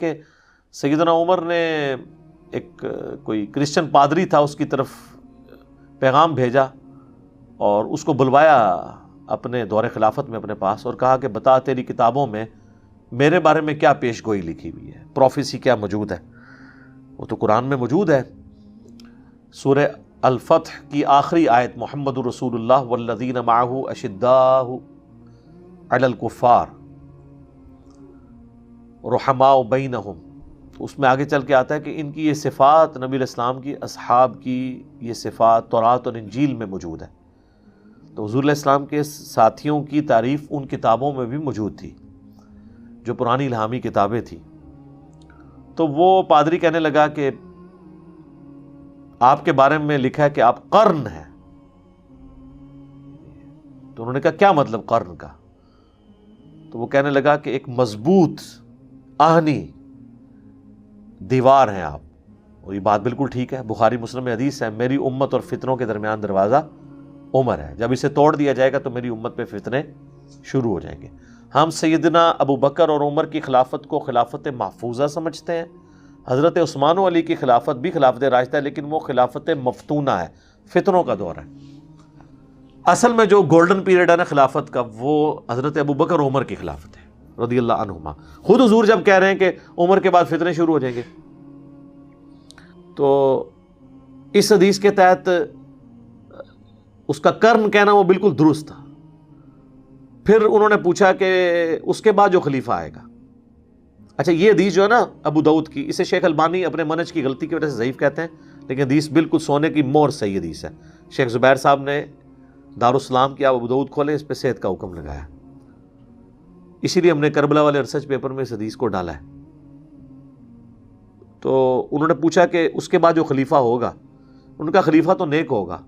کہ سیدنا عمر نے ایک کوئی کرسچن پادری تھا، اس کی طرف پیغام بھیجا اور اس کو بلوایا اپنے دور خلافت میں اپنے پاس، اور کہا کہ بتا تیری کتابوں میں میرے بارے میں کیا پیش گوئی لکھی ہوئی ہے، پروفیسی کیا موجود ہے؟ وہ تو قرآن میں موجود ہے۔ سورہ الفتح کی آخری آیت محمد رسول اللہ والذین معہ اشداء علی الکفار رحماء بینہم، اس میں آگے چل کے آتا ہے کہ ان کی یہ صفات، نبی علیہ السلام کی اصحاب کی یہ صفات تورات اور انجیل میں موجود ہے۔ تو حضور علیہ السلام کے ساتھیوں کی تعریف ان کتابوں میں بھی موجود تھی جو پرانی الہامی کتابیں تھیں۔ تو وہ پادری کہنے لگا کہ آپ کے بارے میں لکھا ہے کہ آپ قرن ہیں۔ تو انہوں نے کہا کیا مطلب قرن کا؟ تو وہ کہنے لگا کہ ایک مضبوط آہنی دیوار ہیں آپ، اور یہ بات بالکل ٹھیک ہے۔ بخاری مسلم میں حدیث ہے، میری امت اور فتنوں کے درمیان دروازہ عمر ہے، جب اسے توڑ دیا جائے گا تو میری امت پہ فتنے شروع ہو جائیں گے۔ ہم سیدنا ابو بکر اور عمر کی خلافت کو خلافت محفوظہ سمجھتے ہیں، حضرت عثمان و علی کی خلافت بھی خلافت راشدہ ہے، لیکن وہ خلافت مفتونہ ہے، فتنوں کا دور ہے۔ اصل میں جو گولڈن پیریڈ ہے نا خلافت کا، وہ حضرت ابو بکر اور عمر کی خلافت ہے رضی اللہ عنہما۔ خود حضور جب کہہ رہے ہیں کہ عمر کے بعد فتنے شروع ہو جائیں گے، تو اس حدیث کے تحت اس کا قرن کہنا وہ بالکل درست تھا۔ پھر انہوں نے پوچھا کہ اس کے بعد جو خلیفہ آئے گا، اچھا یہ حدیث جو ہے نا ابو داؤد کی، اسے شیخ البانی اپنے منہج کی غلطی کی وجہ سے ضعیف کہتے ہیں، لیکن حدیث بالکل سونے کی مہر صحیح حدیث ہے۔ شیخ زبیر صاحب نے دارالسلام کی آپ ابو داؤد کھولے، اس پہ صحت کا حکم لگایا، اسی لیے ہم نے کربلا والے ریسرچ پیپر میں اس حدیث کو ڈالا ہے۔ تو انہوں نے پوچھا کہ اس کے بعد جو خلیفہ ہوگا، ان کا خلیفہ تو نیک ہوگا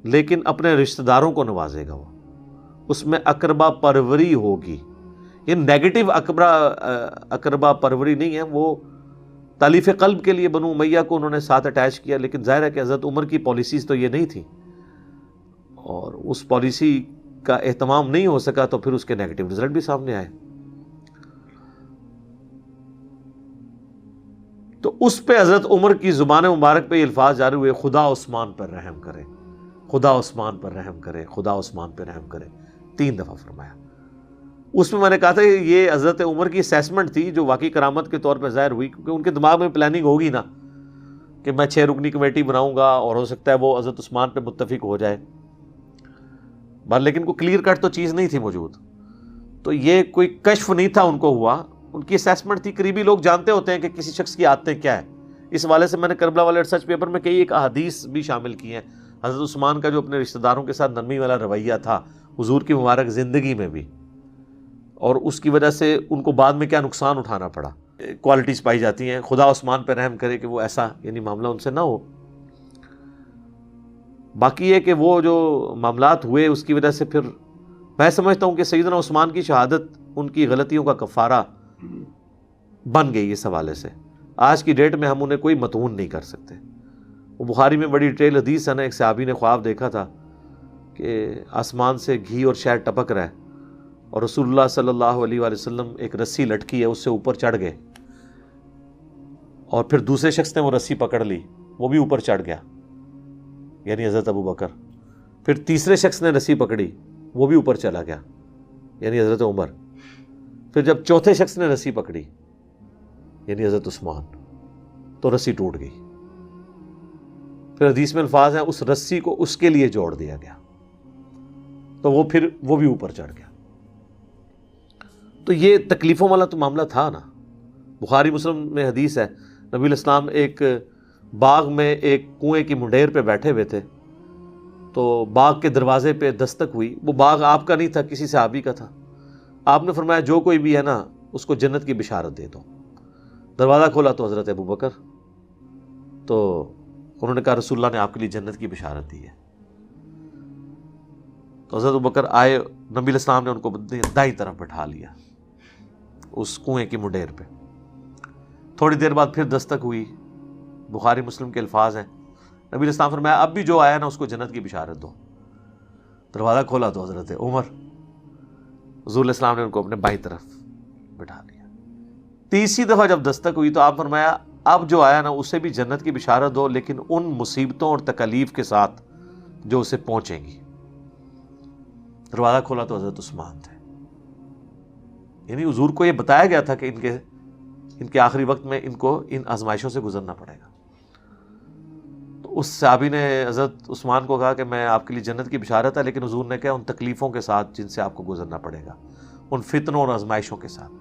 لیکن اپنے رشتہ داروں کو نوازے گا، وہ اس میں اقربا پروری ہوگی۔ یہ نیگیٹو اقربا پروری نہیں ہے، وہ تالیف قلب کے لیے بنو امیہ کو انہوں نے ساتھ اٹیچ کیا، لیکن ظاہر ہے کہ حضرت عمر کی پالیسیز تو یہ نہیں تھی، اور اس پالیسی کا اہتمام نہیں ہو سکا تو پھر اس کے نیگیٹو رزلٹ بھی سامنے آئے۔ تو اس پہ حضرت عمر کی زبان مبارک پہ یہ الفاظ جاری ہوئے، خدا عثمان پر رحم کرے، خدا عثمان پر رحم کرے، خدا عثمان پر رحم کرے، 3 دفعہ فرمایا۔ اس میں نے کہا تھا کہ یہ حضرت عمر کی اسیسمنٹ تھی جو واقعی کرامت کے طور پہ ظاہر ہوئی، کیونکہ ان کے دماغ میں پلاننگ ہوگی نا کہ میں 6 رکنی کمیٹی بناؤں گا اور ہو سکتا ہے وہ حضرت عثمان پہ متفق ہو جائے، لیکن کوئی کلیئر کٹ تو چیز نہیں تھی موجود، تو یہ کوئی کشف نہیں تھا ان کو ہوا، ان کی اسیسمنٹ تھی۔ قریبی لوگ جانتے ہوتے ہیں کہ کسی شخص کی عادتیں کیا ہے۔ اس حوالے سے میں نے کربلا والے ریسرچ پیپر میں کئی ایک احادیث بھی شامل کی ہیں، حضرت عثمان کا جو اپنے رشتہ داروں کے ساتھ نرمی والا رویہ تھا حضور کی مبارک زندگی میں بھی، اور اس کی وجہ سے ان کو بعد میں کیا نقصان اٹھانا پڑا، کوالٹیز پائی جاتی ہیں۔ خدا عثمان پہ رحم کرے کہ وہ ایسا یعنی معاملہ ان سے نہ ہو۔ باقی یہ کہ وہ جو معاملات ہوئے اس کی وجہ سے پھر میں سمجھتا ہوں کہ سیدنا عثمان کی شہادت ان کی غلطیوں کا کفارہ بن گئی اس حوالے سے۔ آج کی ڈیٹ میں ہم انہیں کوئی متون نہیں کر سکتے۔ وہ بخاری میں بڑی ڈیٹیل حدیث ہے نا، ایک صحابی نے خواب دیکھا تھا کہ آسمان سے گھی اور شہد ٹپک رہا ہے، اور رسول اللہ صلی اللہ علیہ وآلہ وسلم ایک رسی لٹکی ہے اس سے اوپر چڑھ گئے، اور پھر دوسرے شخص نے وہ رسی پکڑ لی، وہ بھی اوپر چڑھ گیا، یعنی حضرت ابو بکر۔ پھر تیسرے شخص نے رسی پکڑی، وہ بھی اوپر چلا گیا، یعنی حضرت عمر۔ پھر جب چوتھے شخص نے رسی پکڑی، یعنی حضرت عثمان، تو رسی ٹوٹ گئی۔ پھر حدیث میں الفاظ ہیں اس رسی کو اس کے لیے جوڑ دیا گیا، تو وہ بھی اوپر چڑھ گیا۔ تو یہ تکلیفوں والا تو معاملہ تھا نا۔ بخاری مسلم میں حدیث ہے، نبی علیہ السلام ایک باغ میں ایک کنویں کی منڈیر پہ بیٹھے ہوئے تھے، تو باغ کے دروازے پہ دستک ہوئی۔ وہ باغ آپ کا نہیں تھا، کسی صحابی کا تھا۔ آپ نے فرمایا جو کوئی بھی ہے نا اس کو جنت کی بشارت دے دو۔ دروازہ کھولا تو حضرت ابو بکر، تو انہوں نے کہا رسول اللہ نے آپ کے لیے جنت کی بشارت دی ہے۔ تو حضرت ابو بکر آئے، نبی علیہ السلام نے ان کو دائیں طرف بٹھا لیا اس کنویں کی منڈیر پہ۔ تھوڑی دیر بعد پھر دستک ہوئی، بخاری مسلم کے الفاظ ہیں، نبی علیہ السلام فرمایا اب بھی جو آیا نا اس کو جنت کی بشارت دو۔ دروازہ کھولا تو حضرت عمر، حضور علیہ السلام نے ان کو اپنے بائیں طرف بٹھا لیا۔ تیسری دفعہ جب دستک ہوئی تو آپ فرمایا اب جو آیا نا اسے بھی جنت کی بشارت دو، لیکن ان مصیبتوں اور تکالیف کے ساتھ جو اسے پہنچیں گی۔ دروازہ کھولا تو حضرت عثمان تھے، یعنی حضور کو یہ بتایا گیا تھا کہ ان کے آخری وقت میں ان کو ان آزمائشوں سے گزرنا پڑے گا۔ تو اس صحابی نے حضرت عثمان کو کہا کہ میں آپ کے لیے جنت کی بشارت ہے، لیکن حضور نے کہا ان تکلیفوں کے ساتھ جن سے آپ کو گزرنا پڑے گا، ان فتنوں اور آزمائشوں کے ساتھ۔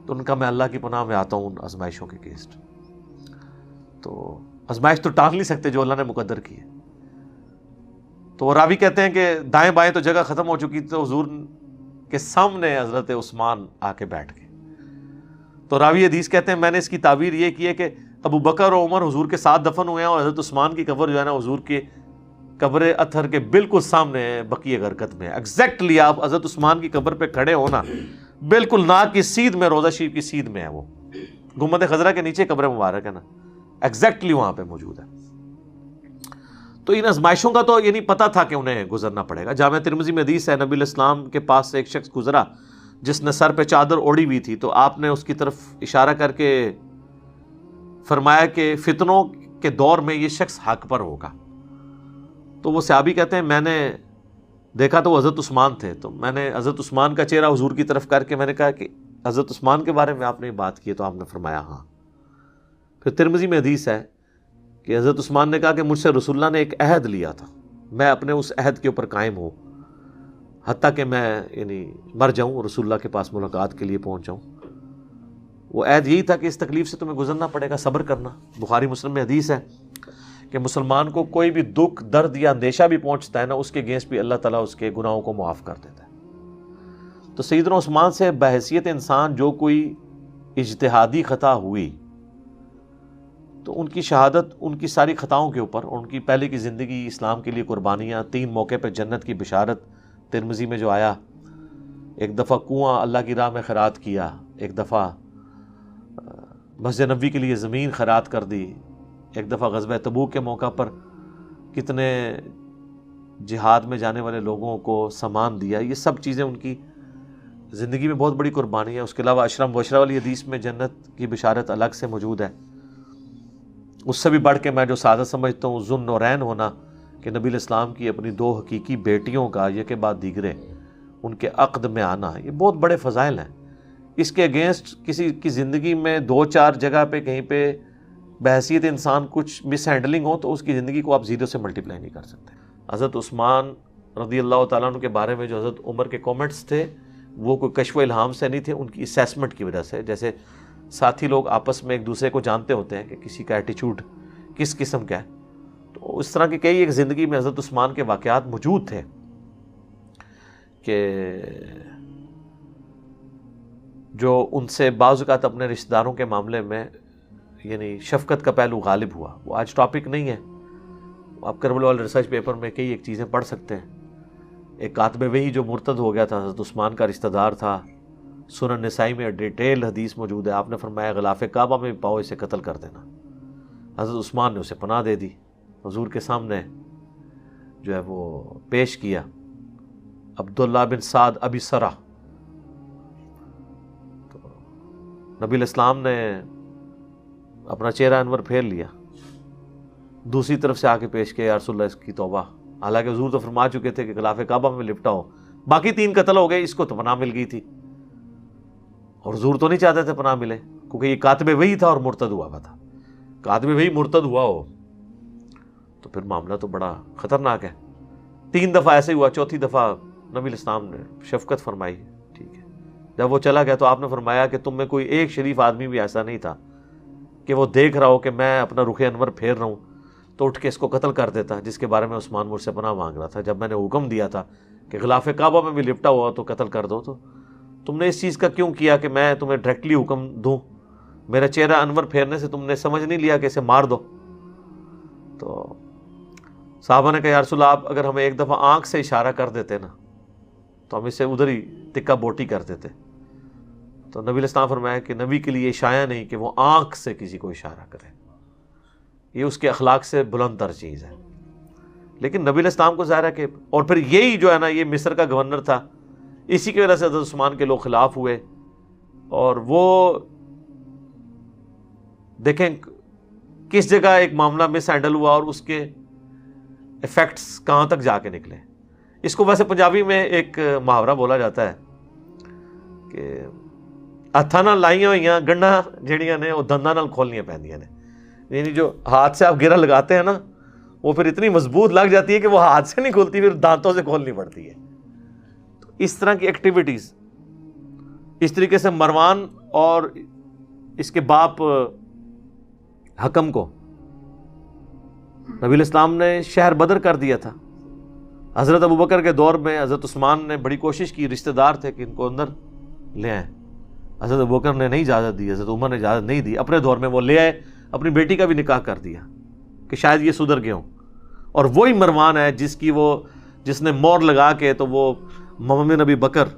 تو ان کا میں اللہ کی پناہ میں آتا ہوں ان آزمائشوں کے اگینسٹ۔ تو آزمائش تو ٹال نہیں سکتے جو اللہ نے مقدر کی ہے۔ تو راوی کہتے ہیں کہ دائیں بائیں تو جگہ ختم ہو چکی، تو حضور کے سامنے حضرت عثمان آ کے بیٹھ گئے۔ تو راوی حدیث کہتے ہیں میں نے اس کی تعبیر یہ کی ہے کہ ابو بکر اور عمر حضور کے ساتھ دفن ہوئے ہیں، اور حضرت عثمان کی قبر جو ہے نا حضور کے قبر اطہر کے بالکل سامنے ہے، بقیع غرقد میں۔ ایگزیکٹلی آپ حضرت عثمان کی قبر پہ کھڑے ہونا، بالکل ناک کی سیدھ میں، روضہ شریف کی سیدھ میں ہے، وہ گنبد خضرا کے نیچے قبر مبارک ہے نا، ایگزیکٹلی وہاں پہ موجود ہے۔ تو ان آزمائشوں کا تو یہ نہیں پتا تھا کہ انہیں گزرنا پڑے گا۔ جامع ترمذی میں حدیث ہے، نبی الاسلام کے پاس سے ایک شخص گزرا جس نے سر پہ چادر اوڑھی ہوئی تھی، تو آپ نے اس کی طرف اشارہ کر کے فرمایا کہ فتنوں کے دور میں یہ شخص حق پر ہوگا۔ تو وہ صحابی کہتے ہیں میں نے دیکھا تو وہ حضرت عثمان تھے، تو میں نے حضرت عثمان کا چہرہ حضور کی طرف کر کے میں نے کہا کہ حضرت عثمان کے بارے میں آپ نے بات کی ہے؟ تو آپ نے فرمایا ہاں۔ پھر ترمذی میں حدیث ہے کہ حضرت عثمان نے کہا کہ مجھ سے رسول اللہ نے ایک عہد لیا تھا، میں اپنے اس عہد کے اوپر قائم ہوں حتیٰ کہ میں مر جاؤں، رسول اللہ کے پاس ملاقات کے لیے پہنچ جاؤں۔ وہ عہد یہی تھا کہ اس تکلیف سے تمہیں گزرنا پڑے گا، صبر کرنا۔ بخاری مسلم میں حدیث ہے کہ مسلمان کو کوئی بھی دکھ، درد یا اندیشہ بھی پہنچتا ہے نا، اس کے اگینسٹ بھی اللہ تعالیٰ اس کے گناہوں کو معاف کر دیتا ہے۔ تو سیدنا عثمان سے بحیثیت انسان جو کوئی اجتہادی خطا ہوئی تو ان کی شہادت ان کی ساری خطاؤں کے اوپر، ان کی پہلے کی زندگی، اسلام کے لیے قربانیاں، 3 موقع پہ جنت کی بشارت ترمذی میں جو آیا، ایک دفعہ کنواں اللہ کی راہ میں خیرات کیا، ایک دفعہ مسجد نبوی کے لیے زمین خیرات کر دی، ایک دفعہ غزوہ تبوک کے موقع پر کتنے جہاد میں جانے والے لوگوں کو سامان دیا، یہ سب چیزیں ان کی زندگی میں بہت بڑی قربانی ہے۔ اس کے علاوہ عشرہ مبشرہ والی حدیث میں جنت کی بشارت الگ سے موجود ہے۔ اس سے بھی بڑھ کے میں جو سعادت سمجھتا ہوں ذو النورین ہونا، کہ نبی الاسلام کی اپنی 2 حقیقی بیٹیوں کا یک کے بعد دیگرے ان کے عقد میں آنا، یہ بہت بڑے فضائل ہیں۔ اس کے اگینسٹ کسی کی زندگی میں 2-4 جگہ پہ کہیں پہ بحیثیت انسان کچھ مس ہینڈلنگ ہو تو اس کی زندگی کو آپ 0 سے ملٹیپلائی نہیں کر سکتے۔ حضرت عثمان رضی اللہ تعالیٰ عنہ کے بارے میں جو حضرت عمر کے کومنٹس تھے وہ کوئی کشف و الہام سے نہیں تھے، ان کی اسیسمنٹ کی وجہ سے۔ جیسے ساتھی لوگ آپس میں ایک دوسرے کو جانتے ہوتے ہیں کہ کسی کا ایٹیچیوڈ کس قسم کا ہے، تو اس طرح کی کئی ایک زندگی میں حضرت عثمان کے واقعات موجود تھے کہ جو ان سے بعض اوقات اپنے رشتہ داروں کے معاملے میں یعنی شفقت کا پہلو غالب ہوا۔ وہ آج ٹاپک نہیں ہے، آپ کربلا والے ریسرچ پیپر میں کئی ایک چیزیں پڑھ سکتے ہیں۔ ایک کاتب وحی جو مرتد ہو گیا تھا، حضرت عثمان کا رشتہ دار تھا، سنن نسائی میں ڈیٹیل حدیث موجود ہے، آپ نے فرمایا غلاف کعبہ میں بھی پاؤ اسے قتل کر دینا۔ حضرت عثمان نے اسے پناہ دے دی، حضور کے سامنے جو ہے وہ پیش کیا۔ عبداللہ بن سعد ابی سرہ، تو نبی الاسلام نے اپنا چہرہ انور پھیر لیا، دوسری طرف سے آ کے پیش کیا، یا رسول اللہ اس کی توبہ۔ حالانکہ حضور تو فرما چکے تھے کہ غلاف کعبہ میں لپٹا ہو، باقی 3 قتل ہو گئے، اس کو تو پناہ مل گئی تھی، اور حضور تو نہیں چاہتے تھے پناہ ملے کیونکہ یہ کاتب وحی تھا اور مرتد ہوا ہوا تھا۔ کاتب وحی مرتد ہوا ہو تو پھر معاملہ تو بڑا خطرناک ہے۔ 3 دفعہ ایسے ہوا، چوتھی دفعہ نبی الاسلام نے شفقت فرمائی، ٹھیک ہے۔ جب وہ چلا گیا تو آپ نے فرمایا کہ تم میں کوئی ایک شریف آدمی بھی ایسا نہیں تھا کہ وہ دیکھ رہا ہو کہ میں اپنا رخ انور پھیر رہا ہوں تو اٹھ کے اس کو قتل کر دیتا، جس کے بارے میں عثمان مجھ سے پناہ مانگ رہا تھا جب میں نے حکم دیا تھا کہ غلاف کعبہ میں بھی لپٹا ہوا تو قتل کر دو۔ تو تم نے اس چیز کا کیوں کیا کہ میں تمہیں ڈائریکٹلی حکم دوں؟ میرا چہرہ انور پھیرنے سے تم نے سمجھ نہیں لیا کہ اسے مار دو؟ تو صحابہ نے کہا یا رسول اللہ، آپ اگر ہمیں ایک دفعہ آنکھ سے اشارہ کر دیتے نا تو ہم اسے ادھر ہی تکا بوٹی کر دیتے۔ تو نبی علیہ السلام فرمایا کہ نبی کے لیے شایع نہیں کہ وہ آنکھ سے کسی کو اشارہ کرے، یہ اس کے اخلاق سے بلند تر چیز ہے۔ لیکن نبی علیہ السلام کو ظاہر ہے کہ، اور پھر یہی جو ہے نا یہ مصر کا گورنر تھا، اسی کی وجہ سے حضرت عثمان کے لوگ خلاف ہوئے، اور وہ دیکھیں کس جگہ ایک معاملہ مس ہینڈل ہوا اور اس کے ایفیکٹس کہاں تک جا کے نکلے. اس کو ویسے پنجابی میں ایک محاورہ بولا جاتا ہے کہ ہاتھاں نال لائیاں ہوئیاں گنڈاں جہڑیاں نے وہ دنداں نال کھولنیاں پیندیاں نے. یعنی جو ہاتھ سے آپ گرہ لگاتے ہیں نا وہ پھر اتنی مضبوط لگ جاتی ہے کہ وہ ہاتھ سے نہیں کھولتی, پھر دانتوں سے کھولنی پڑتی ہے. تو اس طرح کی ایکٹیویٹیز, اس طریقے سے مروان اور اس کے باپ حکم کو نبی الاسلام نے شہر بدر کر دیا تھا. حضرت ابوبکر کے دور میں حضرت عثمان نے بڑی کوشش کی, رشتہ دار تھے کہ ان کو اندر لے آئیں. حضرت ابوبکر نے نہیں اجازت دی, حضرت عمر نے اجازت نہیں دی. اپنے دور میں وہ لے آئے, اپنی بیٹی کا بھی نکاح کر دیا کہ شاید یہ سدھر گئے ہوں. اور وہی مروان ہے جس نے مور لگا کے تو وہ محمد نبی بکر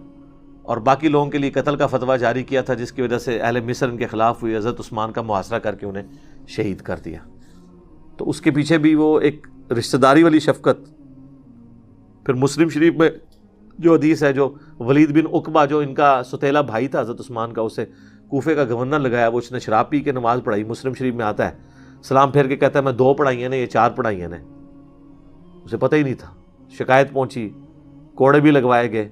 اور باقی لوگوں کے لیے قتل کا فتویٰ جاری کیا تھا, جس کی وجہ سے اہل مصر ان کے خلاف ہوئی. حضرت عثمان کا محاصرہ کر کے انہیں شہید کر دیا. تو اس کے پیچھے بھی وہ ایک رشتہ داری والی شفقت. پھر مسلم شریف میں جو حدیث ہے, جو ولید بن عقبہ جو ان کا ستیلا بھائی تھا حضرت عثمان کا, اسے کوفے کا گورنر لگایا, وہ اس نے شراب پی کے نماز پڑھائی. مسلم شریف میں آتا ہے, سلام پھیر کے کہتا ہے میں 2 پڑھائیاں نے, یہ 4 پڑھائیاں نے. اسے پتہ ہی نہیں تھا. شکایت پہنچی, کوڑے بھی لگوائے گئے.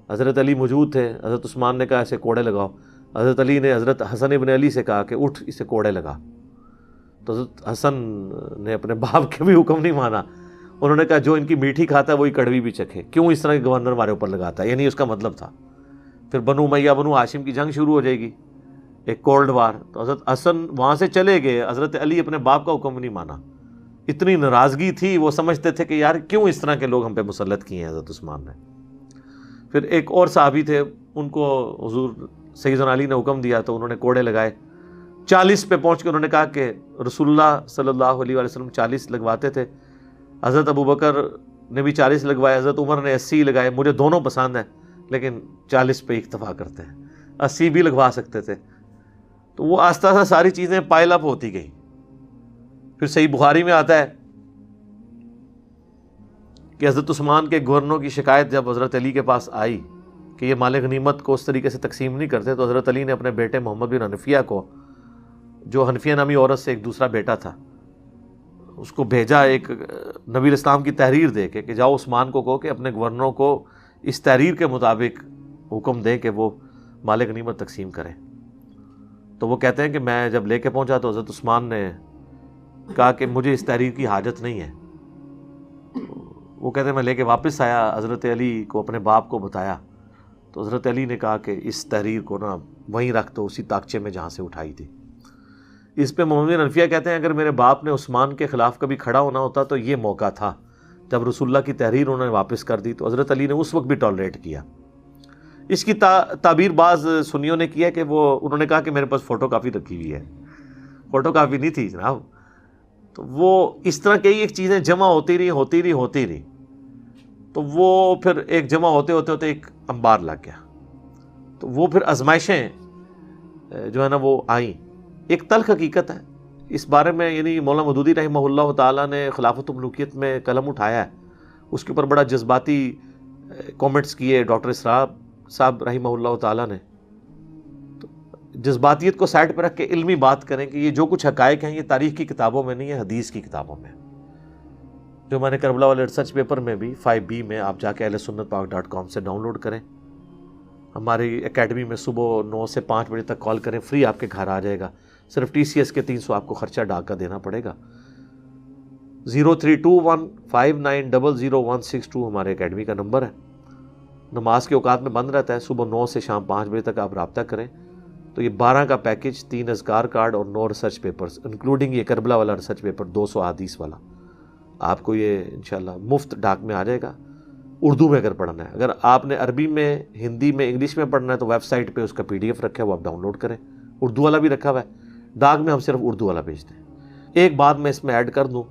حضرت علی موجود تھے, حضرت عثمان نے کہا اسے کوڑے لگاؤ. حضرت علی نے حضرت حسن ابن علی سے کہا کہ اٹھ اسے کوڑے لگا. تو حضرت حسن نے اپنے باپ کے بھی حکم نہیں مانا. انہوں نے کہا جو ان کی میٹھی کھاتا ہے وہی کڑوی بھی چکھے, کیوں اس طرح کے گورنر ہمارے اوپر لگاتا ہے. یعنی اس کا مطلب تھا پھر بنو امیہ بنو ہاشم کی جنگ شروع ہو جائے گی, ایک کولڈ وار. تو حضرت حسن وہاں سے چلے گئے, حضرت علی اپنے باپ کا حکم نہیں مانا. اتنی ناراضگی تھی, وہ سمجھتے تھے کہ یار کیوں اس طرح کے لوگ ہم پہ مسلط کیے ہیں حضرت عثمان نے. پھر ایک اور صحابی تھے, ان کو حضور سیدنا علی نے حکم دیا تو انہوں نے کوڑے لگائے. 40 پہ پہنچ کے انہوں نے کہا کہ رسول اللہ صلی اللہ علیہ وسلم 40 لگواتے تھے, حضرت ابوبکر نے بھی 40 لگوائے, حضرت عمر نے 80 لگائے. مجھے دونوں پسند ہیں لیکن 40 پہ اکتفا کرتے ہیں, 80 بھی لگوا سکتے تھے. تو وہ آہستہ آہستہ ساری چیزیں پائل اپ ہوتی گئیں. پھر صحیح بخاری میں آتا ہے کہ حضرت عثمان کے گورنروں کی شکایت جب حضرت علی کے پاس آئی کہ یہ مال غنیمت کو اس طریقے سے تقسیم نہیں کرتے, تو حضرت علی نے اپنے بیٹے محمد بن حنفیہ کو, جو حنفیہ نامی عورت سے ایک دوسرا بیٹا تھا, اس کو بھیجا ایک نبی الاسلام کی تحریر دے کے کہ جاؤ عثمان کو کہو کہ اپنے گورنروں کو اس تحریر کے مطابق حکم دیں کہ وہ مال غنیمت تقسیم کریں. تو وہ کہتے ہیں کہ میں جب لے کے پہنچا تو حضرت عثمان نے کہا کہ مجھے اس تحریر کی حاجت نہیں ہے. وہ کہتے ہیں میں لے کے واپس آیا, حضرت علی کو اپنے باپ کو بتایا تو حضرت علی نے کہا کہ اس تحریر کو نا وہیں رکھ دو, اسی تاکچے میں جہاں سے اٹھائی تھی. اس پہ محمد بن حنفیہ کہتے ہیں اگر میرے باپ نے عثمان کے خلاف کبھی کھڑا ہونا ہوتا تو یہ موقع تھا جب رسول اللہ کی تحریر انہوں نے واپس کر دی. تو حضرت علی نے اس وقت بھی ٹالریٹ کیا. اس کی تعبیر بعض سنیوں نے کیا کہ وہ انہوں نے کہا کہ میرے پاس فوٹو کاپی رکھی ہوئی ہے. فوٹو کاپی نہیں تھی جناب. تو وہ اس طرح کئی ایک چیزیں جمع ہوتی رہی. تو وہ پھر ایک جمع ہوتے ایک انبار لگ گیا. تو وہ پھر آزمائشیں جو ہے نا وہ آئیں. ایک تلخ حقیقت ہے اس بارے میں, یعنی مولانا مودودی رحمہ اللہ تعالیٰ نے خلافت الملوکیت میں قلم اٹھایا ہے, اس کے اوپر بڑا جذباتی کومنٹس کیے ڈاکٹر اسرار صاحب رحمہ اللہ تعالیٰ نے. تو جذباتیت کو سائڈ پہ رکھ کے علمی بات کریں کہ یہ جو کچھ حقائق ہیں یہ تاریخ کی کتابوں میں نہیں ہے, حدیث کی کتابوں میں. جو میں نے کربلا والے ریسرچ پیپر میں بھی 5B میں آپ جا کے ahlsunnatpak.com سے ڈاؤن لوڈ کریں. ہماری اکیڈمی میں صبح 9 سے 5 بجے تک کال کریں, فری آپ کے گھر آ جائے گا. صرف TCS کے 300 آپ کو خرچہ ڈاک کا دینا پڑے گا. 032159000162 ہمارے اکیڈمی کا نمبر ہے. نماز کے اوقات میں بند رہتا ہے, صبح 9 سے شام 5 بجے تک آپ رابطہ کریں. تو یہ 12 کا پیکج, 3 اذکار کارڈ اور 9 ریسرچ پیپرز انکلوڈنگ یہ کربلا والا ریسرچ پیپر 200 حدیث والا, آپ کو یہ انشاءاللہ مفت ڈاک میں آ جائے گا. اردو میں اگر پڑھنا ہے, اگر آپ نے عربی میں, ہندی میں, انگلش میں پڑھنا ہے تو ویب سائٹ پہ اس کا PDF رکھا ہے, وہ آپ ڈاؤن لوڈ کریں. اردو والا بھی رکھا ہوا ہے, ڈاک میں ہم صرف اردو والا بھیجتے ہیں. ایک بات میں اس میں ایڈ کر دوں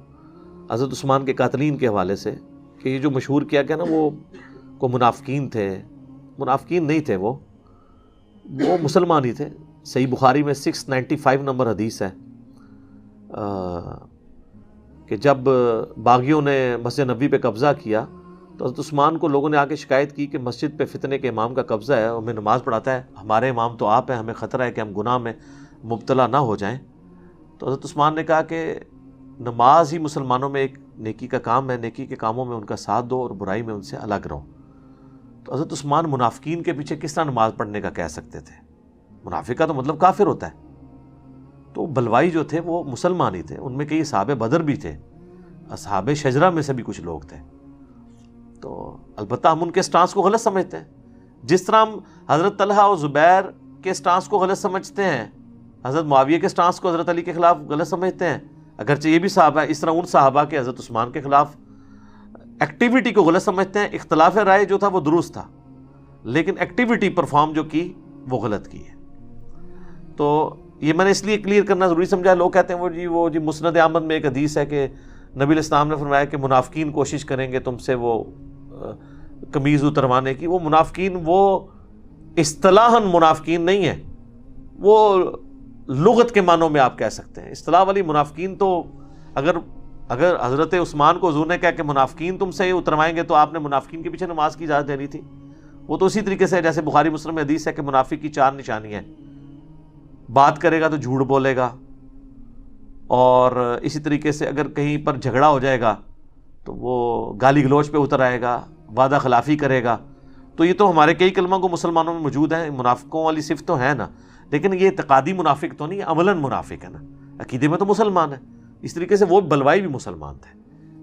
حضرت عثمان کے قاتلین کے حوالے سے, کہ یہ جو مشہور کیا گیا نا وہ کو منافقین تھے. منافقین نہیں تھے, وہ مسلمان ہی تھے. صحیح بخاری میں 695 نمبر حدیث ہے کہ جب باغیوں نے مسجد نبوی پہ قبضہ کیا تو حضرت عثمان کو لوگوں نے آ کے شکایت کی کہ مسجد پہ فتنے کے امام کا قبضہ ہے, ہمیں نماز پڑھاتا ہے, ہمارے امام تو آپ ہیں, ہمیں خطرہ ہے کہ ہم گناہ میں مبتلا نہ ہو جائیں. تو حضرت عثمان نے کہا کہ نماز ہی مسلمانوں میں ایک نیکی کا کام ہے، نیکی کے کاموں میں ان کا ساتھ دو اور برائی میں ان سے الگ رہو۔ تو حضرت عثمان منافقین کے پیچھے کس طرح نماز پڑھنے کا کہہ سکتے تھے؟ منافق کا تو مطلب کافر ہوتا ہے۔ تو بلوائی جو تھے وہ مسلمان ہی تھے، ان میں کئی اصحاب بدر بھی تھے، اصحاب شجرہ میں سے بھی کچھ لوگ تھے۔ تو البتہ ہم ان کے سٹانس کو غلط سمجھتے ہیں، جس طرح ہم حضرت طلحہ اور زبیر کے سٹانس کو غلط سمجھتے ہیں، حضرت معاویہ کے سٹانس کو حضرت علی کے خلاف غلط سمجھتے ہیں، اگرچہ یہ بھی صحابہ ہے، اس طرح ان صحابہ کے حضرت عثمان کے خلاف ایکٹیویٹی کو غلط سمجھتے ہیں۔ اختلاف رائے جو تھا وہ درست تھا، لیکن ایکٹیویٹی پرفارم جو کی وہ غلط کی ہے۔ تو یہ میں نے اس لیے کلیئر کرنا ضروری سمجھا۔ لوگ کہتے ہیں وہ جی مسند احمد میں ایک حدیث ہے کہ نبی علیہ السلام نے فرمایا کہ منافقین کوشش کریں گے تم سے وہ قمیض اتروانے کی۔ وہ منافقین وہ اصطلاحاً منافقین نہیں ہے، وہ لغت کے معنوں میں آپ کہہ سکتے ہیں۔ اصطلاح والی منافقین تو اگر حضرت عثمان کو حضور نے کہا کہ منافقین تم سے اتروائیں گے تو آپ نے منافقین کے پیچھے نماز کی اجازت دینی تھی۔ وہ تو اسی طریقے سے جیسے بخاری مسلم میں حدیث ہے کہ منافق کی 4 نشانیاں ہیں، بات کرے گا تو جھوٹ بولے گا، اور اسی طریقے سے اگر کہیں پر جھگڑا ہو جائے گا تو وہ گالی گلوچ پہ اتر آئے گا، وعدہ خلافی کرے گا۔ تو یہ تو ہمارے کئی کلمہ کو مسلمانوں میں موجود ہیں، منافقوں والی صفت تو ہے نا، لیکن یہ اعتقادی منافق تو نہیں، عملاً منافق ہے نا، عقیدے میں تو مسلمان ہے۔ اس طریقے سے وہ بلوائی بھی مسلمان تھے۔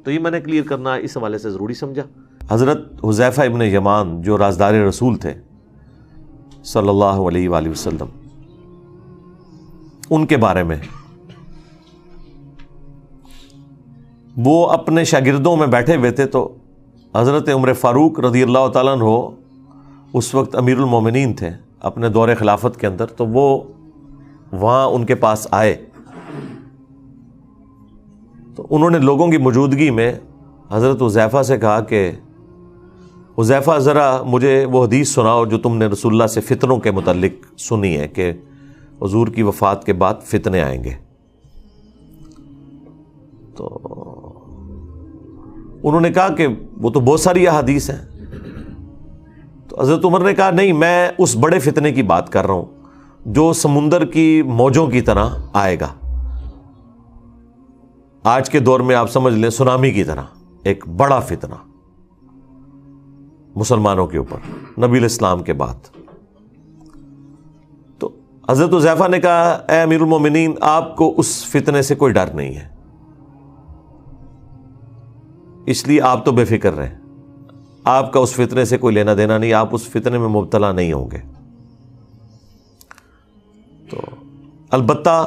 تو یہ میں نے کلیئر کرنا اس حوالے سے ضروری سمجھا۔ حضرت حذیفہ ابن یمان جو رازدار رسول تھے صلی اللہ علیہ وآلہ وسلم، ان کے بارے میں وہ اپنے شاگردوں میں بیٹھے ہوئے تھے، تو حضرت عمر فاروق رضی اللہ تعالیٰ عنہ اس وقت امیر المومنین تھے اپنے دور خلافت کے اندر، تو وہ وہاں ان کے پاس آئے، تو انہوں نے لوگوں کی موجودگی میں حضرت حذیفہ سے کہا کہ حذیفہ ذرا مجھے وہ حدیث سناؤ جو تم نے رسول اللہ سے فتنوں کے متعلق سنی ہے کہ حضور کی وفات کے بعد فتنے آئیں گے۔ تو انہوں نے کہا کہ وہ تو بہت ساری احادیث ہیں۔ تو حضرت عمر نے کہا نہیں، میں اس بڑے فتنے کی بات کر رہا ہوں جو سمندر کی موجوں کی طرح آئے گا، آج کے دور میں آپ سمجھ لیں سونامی کی طرح ایک بڑا فتنہ مسلمانوں کے اوپر نبی علیہ السلام کے بعد۔ تو حضرت حذیفہ نے کہا اے امیر المومنین، آپ کو اس فتنے سے کوئی ڈر نہیں ہے، اس لیے آپ تو بے فکر رہیں، آپ کا اس فتنے سے کوئی لینا دینا نہیں، آپ اس فتنے میں مبتلا نہیں ہوں گے۔ تو البتہ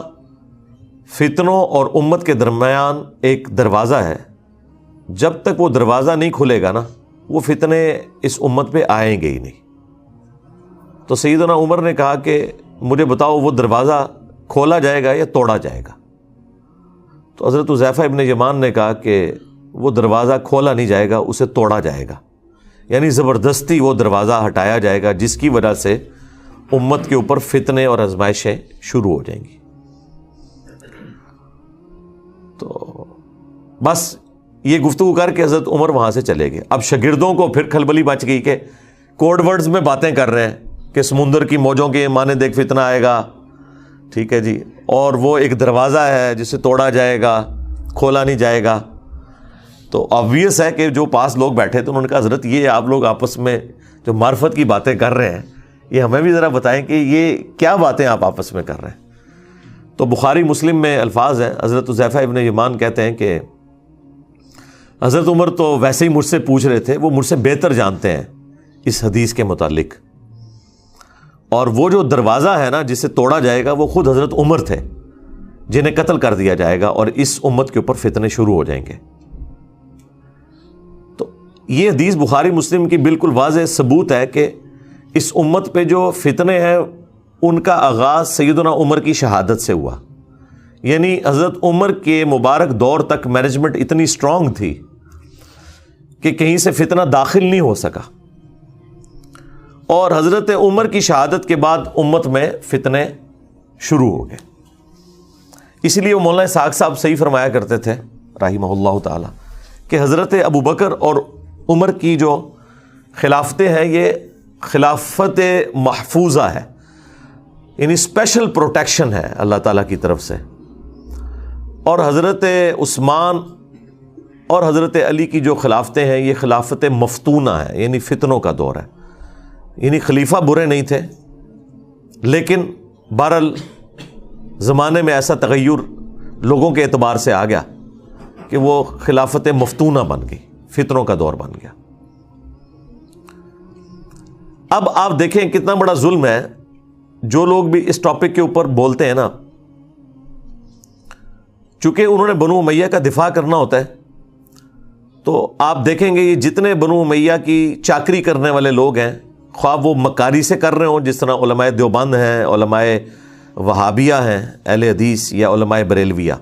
فتنوں اور امت کے درمیان ایک دروازہ ہے، جب تک وہ دروازہ نہیں کھلے گا نا، وہ فتنے اس امت پہ آئیں گے ہی نہیں۔ تو سیدنا عمر نے کہا کہ مجھے بتاؤ وہ دروازہ کھولا جائے گا یا توڑا جائے گا؟ تو حضرت حذیفہ ابن یمان نے کہا کہ وہ دروازہ کھولا نہیں جائے گا، اسے توڑا جائے گا، یعنی زبردستی وہ دروازہ ہٹایا جائے گا، جس کی وجہ سے امت کے اوپر فتنے اور آزمائشیں شروع ہو جائیں گی۔ تو بس یہ گفتگو کر کے حضرت عمر وہاں سے چلے گئے۔ اب شاگردوں کو پھر کھلبلی مچ گئی کہ کوڈ ورڈز میں باتیں کر رہے ہیں کہ سمندر کی موجوں کے مانے دیکھ فتنہ آئے گا، ٹھیک ہے جی، اور وہ ایک دروازہ ہے جسے توڑا جائے گا، کھولا نہیں جائے گا۔ تو آبویس ہے کہ جو پاس لوگ بیٹھے تھے انہوں نے کہا حضرت یہ آپ لوگ آپس میں جو معرفت کی باتیں کر رہے ہیں، یہ ہمیں بھی ذرا بتائیں کہ یہ کیا باتیں آپ آپس میں کر رہے ہیں۔ تو بخاری مسلم میں الفاظ ہیں، حضرت حذیفہ ابن یمان کہتے ہیں کہ حضرت عمر تو ویسے ہی مجھ سے پوچھ رہے تھے، وہ مجھ سے بہتر جانتے ہیں اس حدیث کے متعلق، اور وہ جو دروازہ ہے نا جسے توڑا جائے گا وہ خود حضرت عمر تھے جنہیں قتل کر دیا جائے گا اور اس امت کے اوپر فتنے شروع ہو جائیں گے۔ تو یہ حدیث بخاری مسلم کی بالکل واضح ثبوت ہے کہ اس امت پہ جو فتنے ہیں ان کا آغاز سیدنا عمر کی شہادت سے ہوا، یعنی حضرت عمر کے مبارک دور تک مینجمنٹ اتنی سٹرونگ تھی کہ کہیں سے فتنہ داخل نہیں ہو سکا، اور حضرت عمر کی شہادت کے بعد امت میں فتنے شروع ہو گئے۔ اسی لیے وہ مولانا اسحاق صاحب صحیح فرمایا کرتے تھے رحمہ اللہ تعالی کہ حضرت ابو بکر اور عمر کی جو خلافتیں ہیں یہ خلافت محفوظہ ہے، یعنی اسپیشل پروٹیکشن ہے اللہ تعالیٰ کی طرف سے، اور حضرت عثمان اور حضرت علی کی جو خلافتیں ہیں یہ خلافت مفتونہ ہیں، یعنی فتنوں کا دور ہے. یعنی خلیفہ برے نہیں تھے، لیکن بہرحال زمانے میں ایسا تغیر لوگوں کے اعتبار سے آ گیا کہ وہ خلافت مفتونہ بن گئی، فتنوں کا دور بن گیا. اب آپ دیکھیں کتنا بڑا ظلم ہے. جو لوگ بھی اس ٹاپک کے اوپر بولتے ہیں نا، چونکہ انہوں نے بنو امیہ کا دفاع کرنا ہوتا ہے، تو آپ دیکھیں گے یہ جتنے بنو امیہ کی چاکری کرنے والے لوگ ہیں، خواہ وہ مکاری سے کر رہے ہوں جس طرح علماء دیوبند ہیں، علماء وہابیہ ہیں اہل حدیث، یا علماء بریلویہ،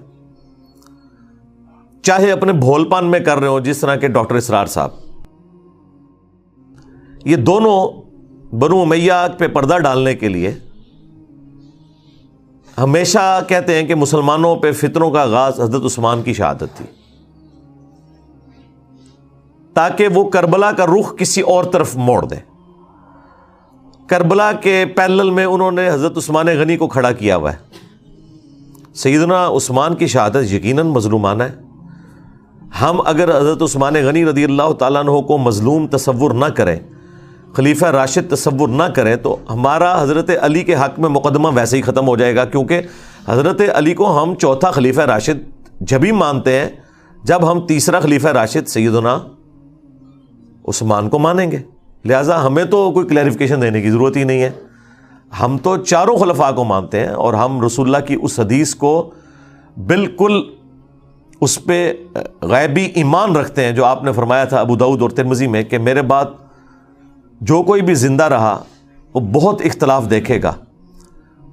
چاہے اپنے بھول پان میں کر رہے ہوں جس طرح کے ڈاکٹر اسرار صاحب، یہ دونوں بنو امیہ پہ پردہ ڈالنے کے لیے ہمیشہ کہتے ہیں کہ مسلمانوں پہ فتنوں کا آغاز حضرت عثمان کی شہادت تھی، تاکہ وہ کربلا کا رخ کسی اور طرف موڑ دیں. کربلا کے پیرلل میں انہوں نے حضرت عثمان غنی کو کھڑا کیا ہوا ہے. سیدنا عثمان کی شہادت یقیناً مظلومانہ ہے. ہم اگر حضرت عثمان غنی رضی اللہ تعالیٰ عنہ کو مظلوم تصور نہ کریں، خلیفہ راشد تصور نہ کریں، تو ہمارا حضرت علی کے حق میں مقدمہ ویسے ہی ختم ہو جائے گا، کیونکہ حضرت علی کو ہم چوتھا خلیفہ راشد جبھی مانتے ہیں جب ہم تیسرا خلیفہ راشد سیدنا عثمان کو مانیں گے. لہٰذا ہمیں تو کوئی کلیریفیکیشن دینے کی ضرورت ہی نہیں ہے. ہم تو چاروں خلفاء کو مانتے ہیں، اور ہم رسول اللہ کی اس حدیث کو بالکل اس پہ غیبی ایمان رکھتے ہیں جو آپ نے فرمایا تھا ابو داؤد اور ترمذی میں کہ میرے بعد جو کوئی بھی زندہ رہا وہ بہت اختلاف دیکھے گا.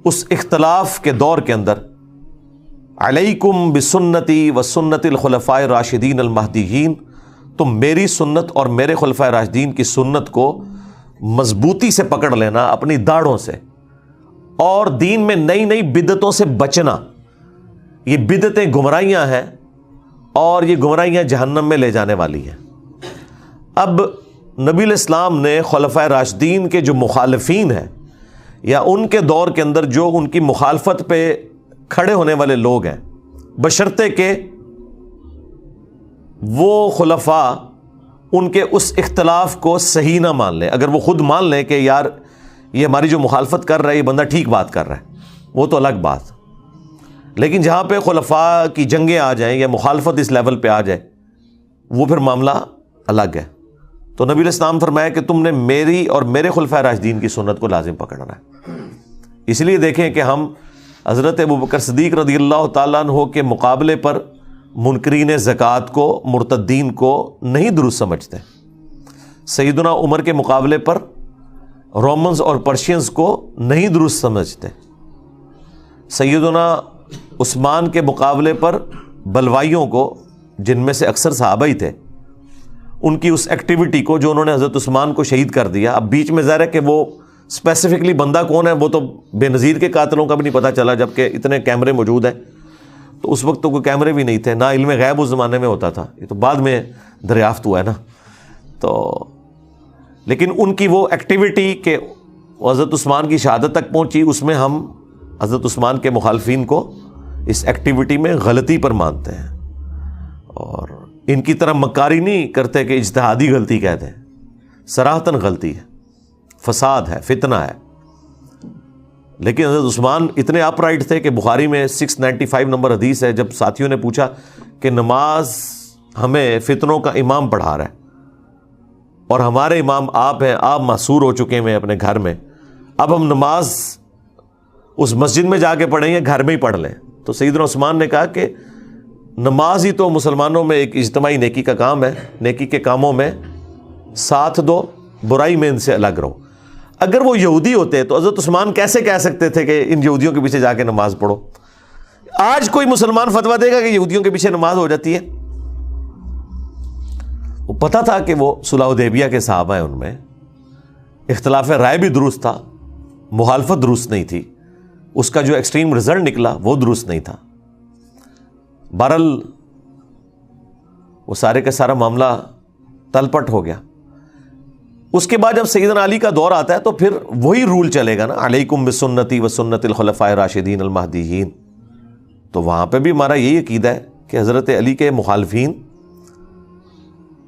اس اختلاف کے دور کے اندر علیکم بسنتی و سنت الخلفاء الراشدین المہدیین، تم میری سنت اور میرے خلفاء راشدین کی سنت کو مضبوطی سے پکڑ لینا اپنی داڑھوں سے، اور دین میں نئی نئی بدعتوں سے بچنا. یہ بدعتیں گمراہیاں ہیں، اور یہ گمراہیاں جہنم میں لے جانے والی ہیں. اب نبی الاسلام نے خلفاء راشدین کے جو مخالفین ہیں، یا ان کے دور کے اندر جو ان کی مخالفت پہ کھڑے ہونے والے لوگ ہیں، بشرطے کہ وہ خلفاء ان کے اس اختلاف کو صحیح نہ مان لیں. اگر وہ خود مان لیں کہ یار یہ ہماری جو مخالفت کر رہا ہے یہ بندہ ٹھیک بات کر رہا ہے، وہ تو الگ بات. لیکن جہاں پہ خلفاء کی جنگیں آ جائیں یا مخالفت اس لیول پہ آ جائے، وہ پھر معاملہ الگ ہے. تو نبی الاسلام فرمایا کہ تم نے میری اور میرے خلفاء راشدین کی سنت کو لازم پکڑنا ہے. اس لیے دیکھیں کہ ہم حضرت ابوبکر صدیق رضی اللہ تعالیٰ عنہ کے مقابلے پر منکرین زکوٰۃ کو، مرتدین کو نہیں درست سمجھتے. سیدنا عمر کے مقابلے پر رومنز اور پرشینز کو نہیں درست سمجھتے. سیدنا عثمان کے مقابلے پر بلوائیوں کو، جن میں سے اکثر صحابہ ہی تھے، ان کی اس ایکٹیویٹی کو جو انہوں نے حضرت عثمان کو شہید کر دیا. اب بیچ میں ظاہر ہے کہ وہ اسپیسیفکلی بندہ کون ہے وہ تو بے نظیر کے قاتلوں کا بھی نہیں پتہ چلا، جبکہ اتنے کیمرے موجود ہیں. تو اس وقت تو کوئی کیمرے بھی نہیں تھے، نہ علم غیب اس زمانے میں ہوتا تھا، یہ تو بعد میں دریافت ہوا ہے نا. تو لیکن ان کی وہ ایکٹیویٹی کہ حضرت عثمان کی شہادت تک پہنچی، اس میں ہم حضرت عثمان کے مخالفین کو اس ایکٹیویٹی میں غلطی پر مانتے ہیں، اور ان کی طرح مکاری نہیں کرتے کہ اجتہادی غلطی کہتے ہیں. صراحتاً غلطی ہے، فساد ہے، فتنہ ہے. لیکن حضرت عثمان اتنے اپ رائٹ تھے کہ بخاری میں 695 نمبر حدیث ہے، جب ساتھیوں نے پوچھا کہ نماز ہمیں فتنوں کا امام پڑھا رہا ہے اور ہمارے امام آپ ہیں، آپ محصور ہو چکے ہیں اپنے گھر میں، اب ہم نماز اس مسجد میں جا کے پڑھیں یا گھر میں ہی پڑھ لیں؟ تو سیدنا عثمان نے کہا کہ نماز ہی تو مسلمانوں میں ایک اجتماعی نیکی کا کام ہے، نیکی کے کاموں میں ساتھ دو، برائی میں ان سے الگ رہو. اگر وہ یہودی ہوتے تو حضرت عثمان کیسے کہہ سکتے تھے کہ ان یہودیوں کے پیچھے جا کے نماز پڑھو؟ آج کوئی مسلمان فتویٰ دے گا کہ یہودیوں کے پیچھے نماز ہو جاتی ہے؟ وہ پتہ تھا کہ وہ صلح حدیبیہ کے صحابہ ہیں، ان میں اختلاف رائے بھی درست تھا، مخالفت درست نہیں تھی، اس کا جو ایکسٹریم رزلٹ نکلا وہ درست نہیں تھا. بہرحال وہ سارے کا سارا معاملہ تلپٹ ہو گیا. اس کے بعد جب سیدنا علی کا دور آتا ہے تو پھر وہی رول چلے گا نا، علیکم بسنتی و سنت الخلفاء الراشدین المہدیین. تو وہاں پہ بھی ہمارا یہی عقیدہ ہے کہ حضرت علی کے مخالفین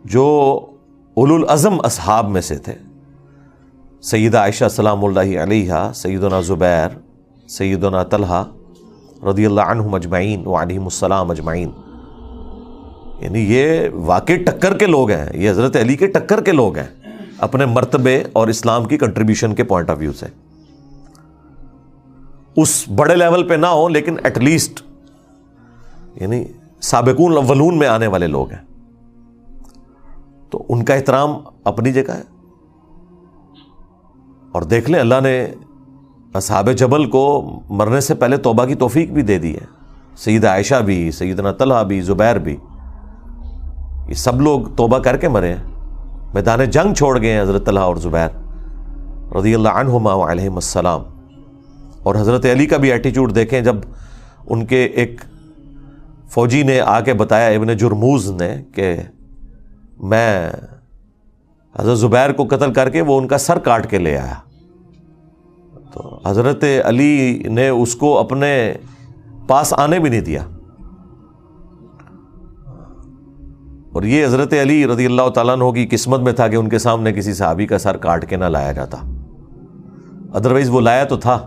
جو اولو العزم اصحاب میں سے تھے، سیدہ عائشہ سلام اللہ علیہا، سیدنا زبیر، سیدنا طلحہ رضی اللہ عنہم اجمعین وعلیہم السلام اجمعین، یعنی یہ واقعی ٹکر کے لوگ ہیں، یہ حضرت علی کے ٹکر کے لوگ ہیں اپنے مرتبے اور اسلام کی کنٹریبیوشن کے پوائنٹ آف ویو سے. اس بڑے لیول پہ نہ ہو لیکن ایٹ لیسٹ یعنی سابقون الاولون میں آنے والے لوگ ہیں، تو ان کا احترام اپنی جگہ ہے. اور دیکھ لیں اللہ نے اصحاب جبل کو مرنے سے پہلے توبہ کی توفیق بھی دے دی ہے. سیدہ عائشہ بھی، سیدنا طلحہ بھی، زبیر بھی، یہ سب لوگ توبہ کر کے مرے ہیں، میدان جنگ چھوڑ گئے ہیں حضرت طلحہ اور زبیر رضی اللہ عنہما وعلیہم السلام. اور حضرت علی کا بھی ایٹیچیوڈ دیکھیں، جب ان کے ایک فوجی نے آ کے بتایا ابن جرموز نے کہ میں حضرت زبیر کو قتل کر کے وہ ان کا سر کاٹ کے لے آیا، تو حضرت علی نے اس کو اپنے پاس آنے بھی نہیں دیا. اور یہ حضرت علی رضی اللہ تعالیٰ عنہ کی قسمت میں تھا کہ ان کے سامنے کسی صحابی کا سر کاٹ کے نہ لایا جاتا، ادروائز وہ لایا تو تھا.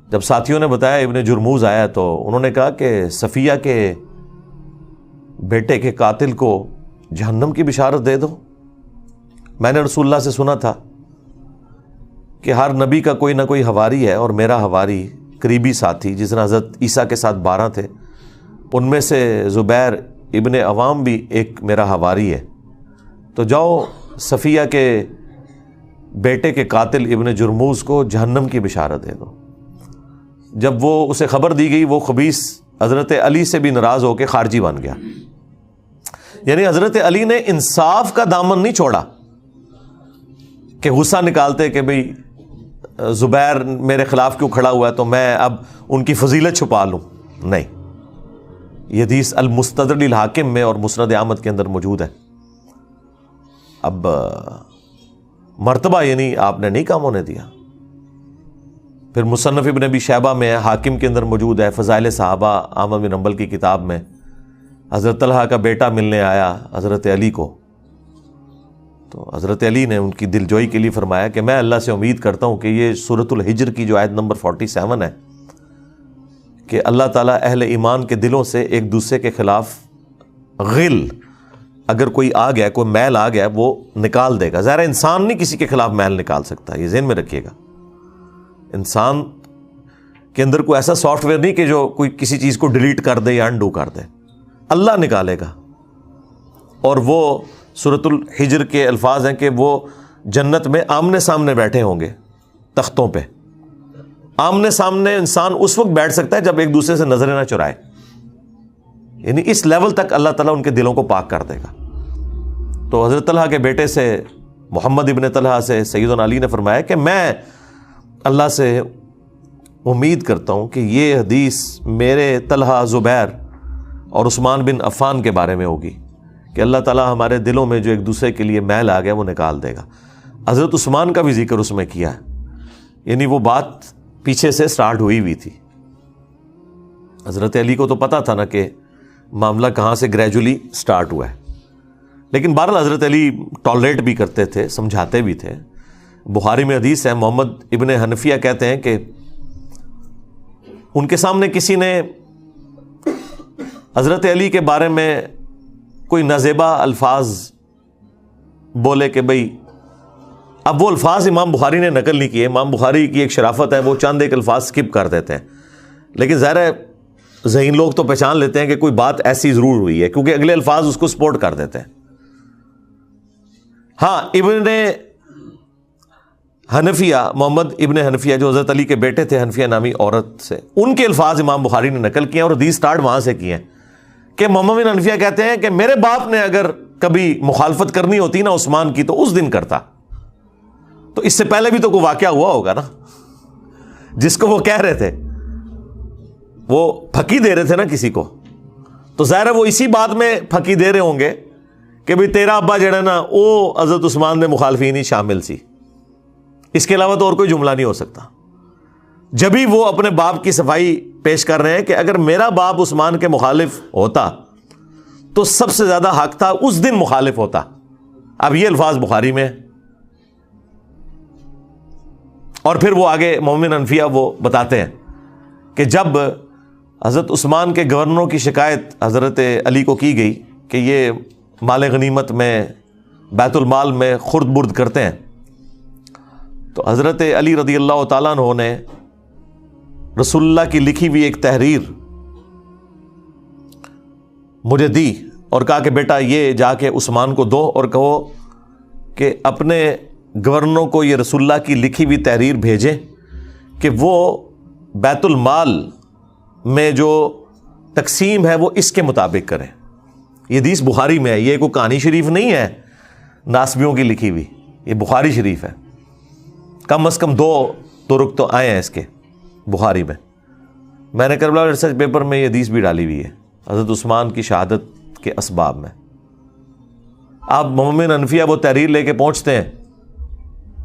جب ساتھیوں نے بتایا ابن جرموز آیا تو انہوں نے کہا کہ صفیہ کے بیٹے کے قاتل کو جہنم کی بشارت دے دو. میں نے رسول اللہ سے سنا تھا کہ ہر نبی کا کوئی نہ کوئی حواری ہے، اور میرا حواری قریبی ساتھی جس نے حضرت عیسیٰ کے ساتھ 12 تھے، ان میں سے زبیر ابن عوام بھی ایک میرا حواری ہے. تو جاؤ صفیہ کے بیٹے کے قاتل ابن جرموز کو جہنم کی بشارت دے دو. جب وہ اسے خبر دی گئی، وہ خبیث حضرت علی سے بھی ناراض ہو کے خارجی بن گیا. یعنی حضرت علی نے انصاف کا دامن نہیں چھوڑا کہ غصہ نکالتے کہ بھئی زبیر میرے خلاف کیوں کھڑا ہوا ہے تو میں اب ان کی فضیلت چھپا لوں. نہیں، یہ حدیث المستدرک للحاکم میں اور مسند احمد کے اندر موجود ہے. اب مرتبہ یعنی آپ نے نہیں کام ہونے دیا. پھر مصنف ابن ابی شیبہ میں ہے، حاکم کے اندر موجود ہے، فضائل صحابہ احمد بن حنبل کی کتاب میں حضرت طلحہ کا بیٹا ملنے آیا حضرت علی کو، تو حضرت علی نے ان کی دلجوئی کے لیے فرمایا کہ میں اللہ سے امید کرتا ہوں کہ یہ سورۃ الحجر کی جو آیت نمبر 47 ہے کہ اللہ تعالیٰ اہل ایمان کے دلوں سے ایک دوسرے کے خلاف غل اگر کوئی آ گیا، کوئی میل آ گیا، وہ نکال دے گا. ظاہر انسان نہیں کسی کے خلاف میل نکال سکتا، یہ ذہن میں رکھیے گا. انسان کے اندر کوئی ایسا سافٹ ویئر نہیں کہ جو کوئی کسی چیز کو ڈیلیٹ کر دے یا انڈو کر دے، اللہ نکالے گا. اور وہ سورۃ الحجر کے الفاظ ہیں کہ وہ جنت میں آمنے سامنے بیٹھے ہوں گے تختوں پہ. آمنے سامنے انسان اس وقت بیٹھ سکتا ہے جب ایک دوسرے سے نظریں نہ چرائے، یعنی اس لیول تک اللہ تعالیٰ ان کے دلوں کو پاک کر دے گا. تو حضرت طلحہ کے بیٹے سے، محمد ابن طلحہ سے سیدنا علی نے فرمایا کہ میں اللہ سے امید کرتا ہوں کہ یہ حدیث میرے طلحہ، زبیر اور عثمان بن عفان کے بارے میں ہوگی کہ اللہ تعالیٰ ہمارے دلوں میں جو ایک دوسرے کے لیے میل آ گیا وہ نکال دے گا. حضرت عثمان کا بھی ذکر اس میں کیا ہے، یعنی وہ بات پیچھے سے سٹارٹ ہوئی ہوئی تھی. حضرت علی کو تو پتہ تھا نا کہ معاملہ کہاں سے گریجولی سٹارٹ ہوا ہے، لیکن بہرحال حضرت علی ٹالریٹ بھی کرتے تھے، سمجھاتے بھی تھے. بخاری میں حدیث ہے، محمد ابن حنفیہ کہتے ہیں کہ ان کے سامنے کسی نے حضرت علی کے بارے میں کوئی نازیبا الفاظ بولے کہ بھئی، اب وہ الفاظ امام بخاری نے نقل نہیں کیے. امام بخاری کی ایک شرافت ہے، وہ چند ایک الفاظ سکپ کر دیتے ہیں، لیکن ظاہر ہے ذہین لوگ تو پہچان لیتے ہیں کہ کوئی بات ایسی ضرور ہوئی ہے کیونکہ اگلے الفاظ اس کو سپورٹ کر دیتے ہیں. ہاں، ابن حنفیہ، محمد ابن حنفیہ جو حضرت علی کے بیٹے تھے، حنفیہ نامی عورت سے، ان کے الفاظ امام بخاری نے نقل کیے اور حدیث سٹارٹ وہاں سے کیے ہیں کہ محمد بن حنفیہ کہتے ہیں کہ میرے باپ نے اگر کبھی مخالفت کرنی ہوتی نا عثمان کی تو اس دن کرتا. تو اس سے پہلے بھی تو کوئی واقعہ ہوا ہوگا نا جس کو وہ کہہ رہے تھے، وہ پھکی دے رہے تھے نا کسی کو، تو ظاہر ہے وہ اسی بات میں پھکی دے رہے ہوں گے کہ بھئی تیرا ابا جڑا نا وہ حضرت عثمان نے مخالفین ہی شامل سی، اس کے علاوہ تو اور کوئی جملہ نہیں ہو سکتا. جبھی وہ اپنے باپ کی صفائی پیش کر رہے ہیں کہ اگر میرا باپ عثمان کے مخالف ہوتا تو سب سے زیادہ حق تھا اس دن مخالف ہوتا. اب یہ الفاظ بخاری میں. اور پھر وہ آگے مومن انفیہ وہ بتاتے ہیں کہ جب حضرت عثمان کے گورنروں کی شکایت حضرت علی کو کی گئی کہ یہ مال غنیمت میں بیت المال میں خرد برد کرتے ہیں، تو حضرت علی رضی اللہ تعالیٰ عنہ نے رسول اللہ کی لکھی ہوئی ایک تحریر مجھے دی اور کہا کہ بیٹا یہ جا کے عثمان کو دو اور کہو کہ اپنے گورنروں کو یہ رسول اللہ کی لکھی ہوئی تحریر بھیجیں کہ وہ بیت المال میں جو تقسیم ہے وہ اس کے مطابق کریں. یہ حدیث بخاری میں ہے، یہ کوئی کہانی شریف نہیں ہے ناسبیوں کی لکھی ہوئی، یہ بخاری شریف ہے. کم از کم 2 طرق تو آئے ہیں اس کے بخاری میں. میں نے کربلا ریسرچ پیپر میں یہ حدیث بھی ڈالی ہوئی ہے حضرت عثمان کی شہادت کے اسباب میں. آپ مومن انفیہ وہ تحریر لے کے پہنچتے ہیں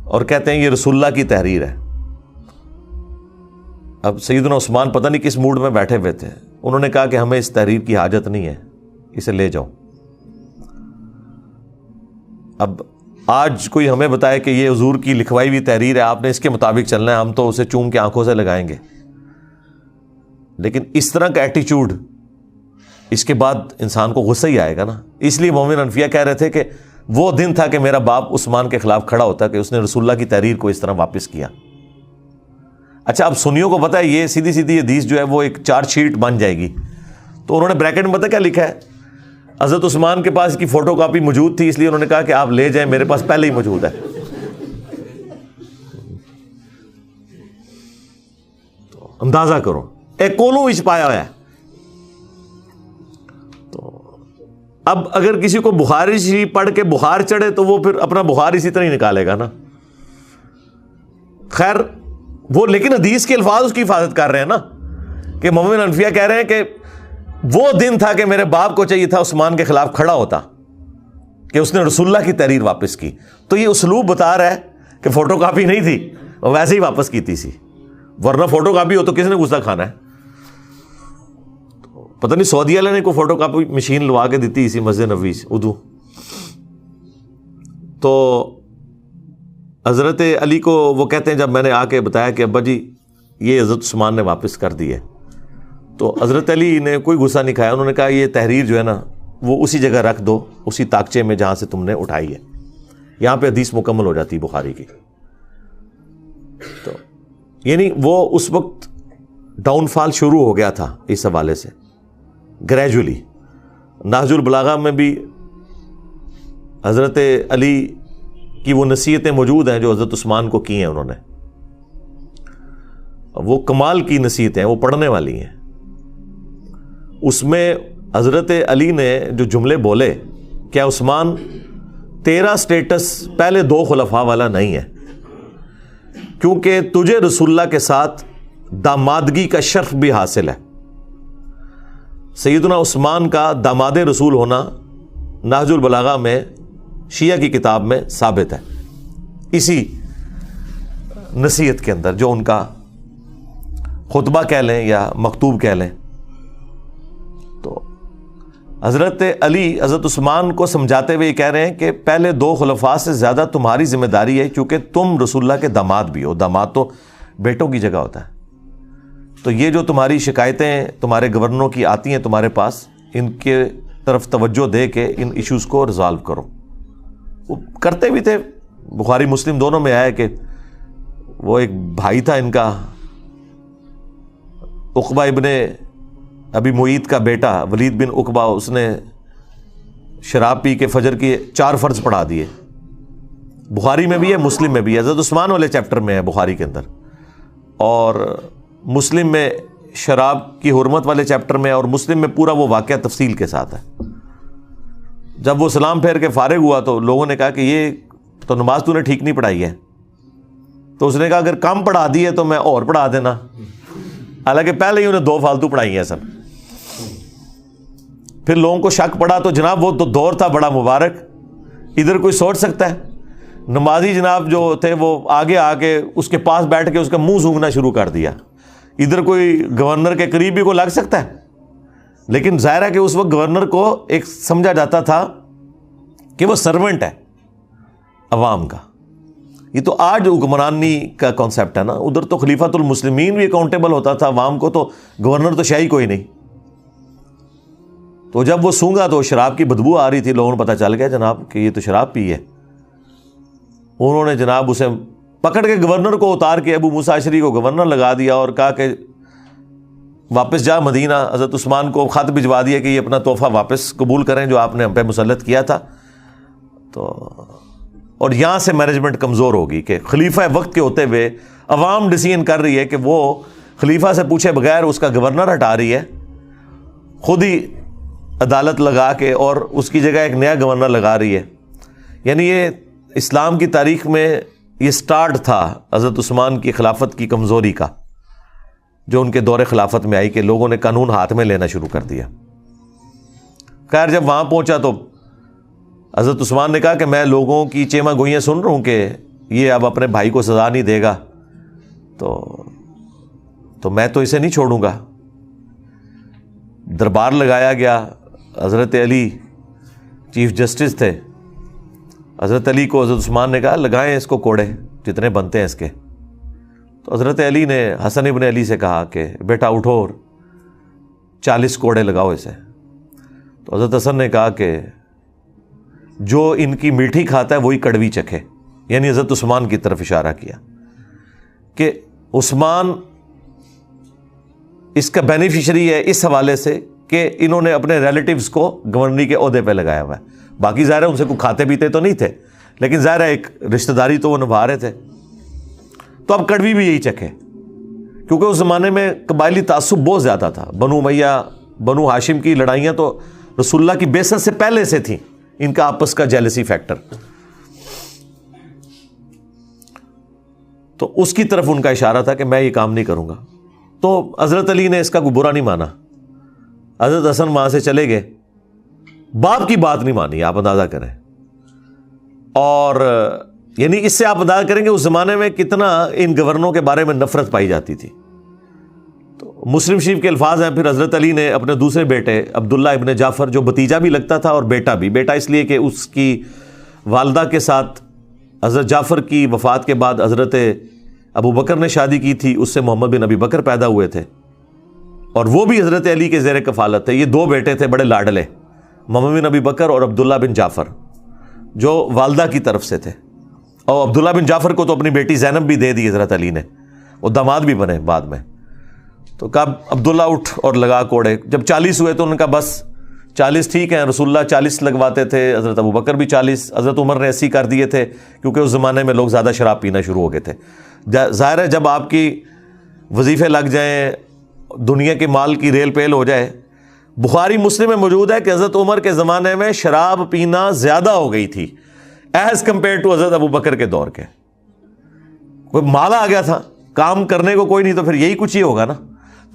اور کہتے ہیں یہ رسول اللہ کی تحریر ہے. اب سیدنا عثمان پتہ نہیں کس موڈ میں بیٹھے ہوئے تھے، انہوں نے کہا کہ ہمیں اس تحریر کی حاجت نہیں ہے، اسے لے جاؤ. اب آج کوئی ہمیں بتائے کہ یہ حضور کی لکھوائی ہوئی تحریر ہے، آپ نے اس کے مطابق چلنا ہے، ہم تو اسے چوم کے آنکھوں سے لگائیں گے. لیکن اس طرح کا ایٹیچیوڈ اس کے بعد انسان کو غصہ ہی آئے گا نا. اس لیے مومن انفیہ کہہ رہے تھے کہ وہ دن تھا کہ میرا باپ عثمان کے خلاف کھڑا ہوتا کہ اس نے رسول اللہ کی تحریر کو اس طرح واپس کیا. اچھا اب سنیوں کو پتہ ہے یہ سیدھی سیدھی حدیث جو ہے وہ ایک چارج شیٹ بن جائے گی، تو انہوں نے بریکٹ میں پتہ کیا لکھا ہے، حضرت عثمان کے پاس اس کی فوٹو کاپی موجود تھی اس لیے انہوں نے کہا کہ آپ لے جائیں، میرے پاس پہلے ہی موجود ہے. تو اندازہ کرو ایک کولوں وچ پایا ہوا ہے. تو اب اگر کسی کو بخاری شریف پڑھ کے بخار چڑھے تو وہ پھر اپنا بخار اسی طرح ہی نکالے گا نا. خیر وہ لیکن حدیث کے الفاظ اس کی حفاظت کر رہے ہیں نا کہ مومن انفیہ کہہ رہے ہیں کہ وہ دن تھا کہ میرے باپ کو چاہیے تھا عثمان کے خلاف کھڑا ہوتا کہ اس نے رسول اللہ کی تحریر واپس کی. تو یہ اسلوب بتا رہا ہے کہ فوٹو کاپی نہیں تھی، وہ ویسے ہی واپس کی تھی، ورنہ فوٹو کاپی ہو تو کس نے غصہ کھانا ہے. پتہ نہیں سعودی والے نے کوئی فوٹو کاپی مشین لوا کے دیتی اسی مسجد نبوی اردو. تو حضرت علی کو وہ کہتے ہیں جب میں نے آ کے بتایا کہ ابا جی یہ حضرت عثمان نے واپس کر دی ہے، تو حضرت علی نے کوئی غصہ نہیں کھایا. انہوں نے کہا یہ تحریر جو ہے نا وہ اسی جگہ رکھ دو، اسی تاکچے میں جہاں سے تم نے اٹھائی ہے. یہاں پہ حدیث مکمل ہو جاتی بخاری کی. تو یعنی وہ اس وقت ڈاؤن فال شروع ہو گیا تھا اس حوالے سے گریجولی. نہج البلاغہ میں بھی حضرت علی کی وہ نصیحتیں موجود ہیں جو حضرت عثمان کو کی ہیں انہوں نے. وہ کمال کی نصیحتیں ہیں، وہ پڑھنے والی ہیں. اس میں حضرت علی نے جو جملے بولے، کیا عثمان تیرا سٹیٹس پہلے 2 خلفاء والا نہیں ہے، کیونکہ تجھے رسول اللہ کے ساتھ دامادگی کا شرف بھی حاصل ہے. سیدنا عثمان کا داماد رسول ہونا نہج البلاغہ میں شیعہ کی کتاب میں ثابت ہے، اسی نصیحت کے اندر جو ان کا خطبہ کہہ لیں یا مکتوب کہہ لیں. تو حضرت علی حضرت عثمان کو سمجھاتے ہوئے یہ کہہ رہے ہیں کہ پہلے 2 خلفاء سے زیادہ تمہاری ذمہ داری ہے، کیونکہ تم رسول اللہ کے داماد بھی ہو. داماد تو بیٹوں کی جگہ ہوتا ہے. تو یہ جو تمہاری شکایتیں تمہارے گورنروں کی آتی ہیں تمہارے پاس، ان کے طرف توجہ دے کے ان ایشوز کو ریزالو کرو. وہ کرتے بھی تھے. بخاری مسلم دونوں میں آیا کہ وہ ایک بھائی تھا ان کا، عقبہ ابن ابی معیط کا بیٹا ولید بن عقبہ، اس نے شراب پی کے فجر کی 4 فرض پڑھا دیے. بخاری میں بھی ہے، مسلم میں بھی ہے. حضرت عثمان والے چیپٹر میں ہے بخاری کے اندر، اور مسلم میں شراب کی حرمت والے چیپٹر میں، اور مسلم میں پورا وہ واقعہ تفصیل کے ساتھ ہے. جب وہ سلام پھیر کے فارغ ہوا تو لوگوں نے کہا کہ یہ تو نماز تو نے ٹھیک نہیں پڑھائی ہے. تو اس نے کہا اگر کم پڑھا دی ہے تو میں اور پڑھا دینا. حالانکہ پہلے ہی انہیں 2 فالتو پڑھائی ہیں سب. پھر لوگوں کو شک پڑا تو جناب وہ تو دور تھا بڑا مبارک، ادھر کوئی سوچ سکتا ہے نمازی جناب جو تھے وہ آگے آ کے اس کے پاس بیٹھ کے اس کا منہ سونگھنا شروع کر دیا. ادھر کوئی گورنر کے قریب بھی کو لگ سکتا ہے, لیکن ظاہر ہے کہ اس وقت گورنر کو ایک سمجھا جاتا تھا کہ وہ سرونٹ ہے عوام کا. یہ تو آج حکمرانی کا کانسیپٹ ہے نا. ادھر تو خلیفۃ المسلمین بھی اکاؤنٹیبل ہوتا تھا عوام کو, تو گورنر تو شاہی کوئی نہیں. تو جب وہ سونگا تو شراب کی بدبو آ رہی تھی, لوگوں کو پتہ چل گیا جناب کہ یہ تو شراب پی ہے. انہوں نے جناب اسے پکڑ کے گورنر کو اتار کے ابو موسیٰ اشعری کو گورنر لگا دیا اور کہا کہ واپس جا مدینہ. حضرت عثمان کو خط بھجوا دیا کہ یہ اپنا تحفہ واپس قبول کریں جو آپ نے ہم پہ مسلط کیا تھا. تو اور یہاں سے مینجمنٹ کمزور ہوگی کہ خلیفہ وقت کے ہوتے ہوئے عوام ڈیسیژن کر رہی ہے کہ وہ خلیفہ سے پوچھے بغیر اس کا گورنر ہٹا رہی ہے, خود ہی عدالت لگا کے, اور اس کی جگہ ایک نیا گورنر لگا رہی ہے. یعنی یہ اسلام کی تاریخ میں یہ سٹارٹ تھا حضرت عثمان کی خلافت کی کمزوری کا, جو ان کے دور خلافت میں آئی کہ لوگوں نے قانون ہاتھ میں لینا شروع کر دیا. خیر جب وہاں پہنچا تو حضرت عثمان نے کہا کہ میں لوگوں کی چیما گوئیاں سن رہا ہوں کہ یہ اب اپنے بھائی کو سزا نہیں دے گا, تو میں تو اسے نہیں چھوڑوں گا. دربار لگایا گیا. حضرت علی چیف جسٹس تھے. حضرت علی کو حضرت عثمان نے کہا لگائیں اس کو کوڑے جتنے بنتے ہیں اس کے. تو حضرت علی نے حسن ابن علی سے کہا کہ بیٹا اٹھو اور 40 کوڑے لگاؤ اسے. تو حضرت حسن نے کہا کہ جو ان کی میٹھی کھاتا ہے وہی کڑوی چکھے. یعنی حضرت عثمان کی طرف اشارہ کیا کہ عثمان اس کا بینیفیشری ہے اس حوالے سے کہ انہوں نے اپنے ریلیٹیوز کو گورنری کے عہدے پہ لگایا ہوا ہے. باقی ظاہر ہے ان سے کوئی کھاتے پیتے تو نہیں تھے, لیکن ظاہر ہے ایک رشتہ داری تو وہ نبھا رہے تھے. تو اب کڑوی بھی یہی چکھے, کیونکہ اس زمانے میں قبائلی تعصب بہت زیادہ تھا. بنو امیہ بنو ہاشم کی لڑائیاں تو رسول اللہ کی بعثت سے پہلے سے تھیں, ان کا آپس کا جیلسی فیکٹر. تو اس کی طرف ان کا اشارہ تھا کہ میں یہ کام نہیں کروں گا. تو حضرت علی نے اس کا کوئی برا نہیں مانا. حضرت حسن وہاں سے چلے گئے, باپ کی بات نہیں مانی. آپ اندازہ کریں, اور یعنی اس سے آپ اندازہ کریں کہ اس زمانے میں کتنا ان گورنروں کے بارے میں نفرت پائی جاتی تھی. تو مسلم شریف کے الفاظ ہیں, پھر حضرت علی نے اپنے دوسرے بیٹے عبداللہ ابن جعفر, جو بھتیجا بھی لگتا تھا اور بیٹا بھی, بیٹا اس لیے کہ اس کی والدہ کے ساتھ حضرت جعفر کی وفات کے بعد حضرت ابو بکر نے شادی کی تھی, اس سے محمد بن ابی بکر پیدا ہوئے تھے, اور وہ بھی حضرت علی کے زیر کفالت تھے. یہ 2 بیٹے تھے بڑے لاڈلے, محمد بن ابی بکر اور عبداللہ بن جعفر, جو والدہ کی طرف سے تھے. اور عبداللہ بن جعفر کو تو اپنی بیٹی زینب بھی دے دی حضرت علی نے, وہ داماد بھی بنے بعد میں. تو کہا عبداللہ اٹھ اور لگا کوڑے. جب 40 ہوئے تو انہوں نے کہا بس 40 ٹھیک ہیں. رسول اللہ 40 لگواتے تھے, حضرت ابو بکر بھی 40, حضرت عمر نے 80 کر دیے تھے, کیونکہ اس زمانے میں لوگ زیادہ شراب پینا شروع ہو گئے تھے. ظاہر ہے جب آپ کی وظیفے لگ جائیں, دنیا کے مال کی ریل پیل ہو جائے. بخاری مسلم میں موجود ہے کہ حضرت عمر کے زمانے میں شراب پینا زیادہ ہو گئی تھی ایز کمپیئر ٹو حضرت ابو بکر کے دور کے. کوئی مال آ گیا تھا, کام کرنے کو کوئی نہیں, تو پھر یہی کچھ ہی ہوگا نا.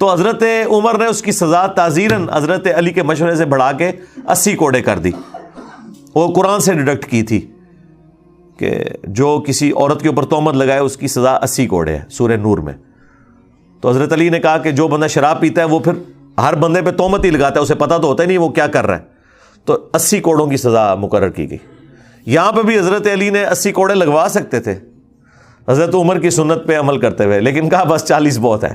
تو حضرت عمر نے اس کی سزا تعزیراً حضرت علی کے مشورے سے بڑھا کے 80 کوڑے کر دی. وہ قرآن سے ڈیڈکٹ کی تھی کہ جو کسی عورت کے اوپر تہمت لگائے اس کی سزا 80 کوڑے ہے سورہ نور میں. تو حضرت علی نے کہا کہ جو بندہ شراب پیتا ہے وہ پھر ہر بندے پہ تہمت ہی لگاتا ہے, اسے پتہ تو ہوتا ہی نہیں وہ کیا کر رہا ہے. تو 80 کوڑوں کی سزا مقرر کی گئی. یہاں پہ بھی حضرت علی نے 80 کوڑے لگوا سکتے تھے حضرت عمر کی سنت پہ عمل کرتے ہوئے, لیکن کہا بس 40 بہت ہے.